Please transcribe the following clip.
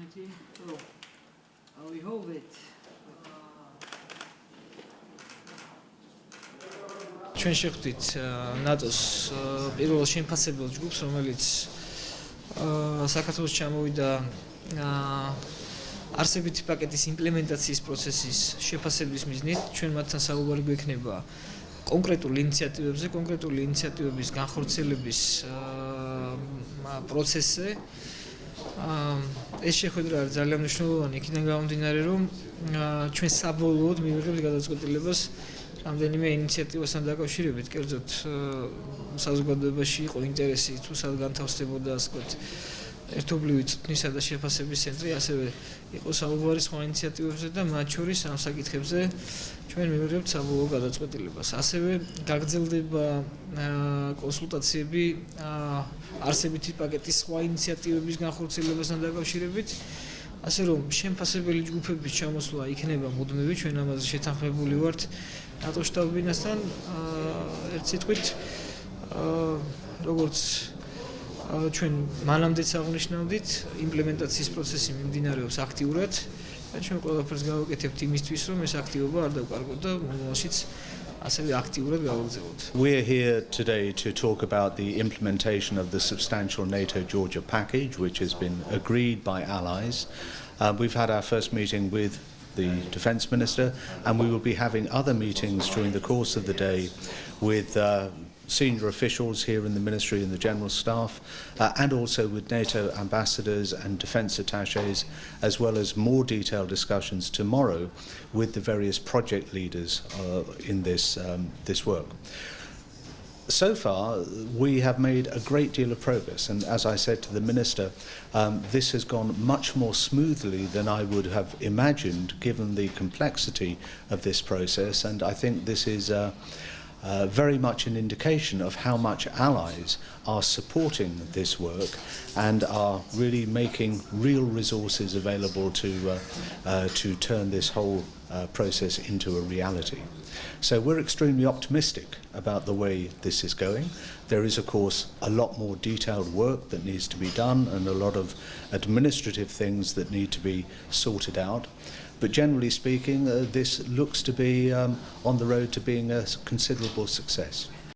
committee. So we hold it. ჩვენ შეხვდით ნატოს პირველ შემფასებელ ჯგუფს, რომელიც საქართველოს ჩამოვიდა არსებითი პაკეტის იმპლემენტაციის პროცესის შეფასების მიზნით. ჩვენ მათთან საუბარი გვექნება კონკრეტულ ინიციატივების განხორციელების პროცესზე. ეს შეხვედრა არის ძალიან მნიშვნელოვანი იქიდან გამომდინარე, რომ ჩვენ საბოლოოდ მივიღებთ გადაწყვეტილებას რამდენიმე ინიციატივასთან დაკავშირებით, კერძოდ საზოგადოებაში იყო ინტერესი თუ სად განთავსდებოდა, ასე ვთქვათ, ერთობლივი წვრთნისა და შეფასების ცენტრი, ასევე იყო საუბარი სხვა ინიციატივებზე და მათ შორის ამ საკითხებზე ჩვენ მივიღებთ საბოლოო გადაწყვეტილებას. ასევე გაგრძელდება კონსულტაციები არსებითი პაკეტის სხვა ინიციატივების განხორციელებასთან დაკავშირებით, ასე რომ შემფასებელი ჯგუფების ჩამოსვლა იქნება მუდმივი. ჩვენ ამაზე შეთანხმებული ვართ ნატოს შტაბ-ბინასთან. ერთ სიტყვით, როგორც ჩვენ მანამდეც აღნიშნავდით, იმპლემენტაციის პროცესი მიმდინარეობს აქტიურად და ჩვენ ყველაფერს გავაკეთებთ იმისთვის, რომ ეს აქტივობა არ დავკარგოთ და მომავალშიც ასევე აქტიურად გავაგრძელოთ. We are here today to talk about the implementation of the substantial NATO-Georgia package, which has been agreed by allies. We've had our first meeting with the Defence Minister, and we will be having other meetings during the course of the day with senior officials here in the Ministry and the General Staff, and also with NATO ambassadors and defence attaches, as well as more detailed discussions tomorrow with the various project leaders in this work. So far, we have made a great deal of progress, and as I said to the Minister, this has gone much more smoothly than I would have imagined given the complexity of this process, and I think this is very much an indication of how much allies are supporting this work and are really making real resources available to turn this whole process into a reality. So we're extremely optimistic about the way this is going. There is, of course, a lot more detailed work that needs to be done and a lot of administrative things that need to be sorted out. But generally speaking, this looks to be on the road to being a considerable success.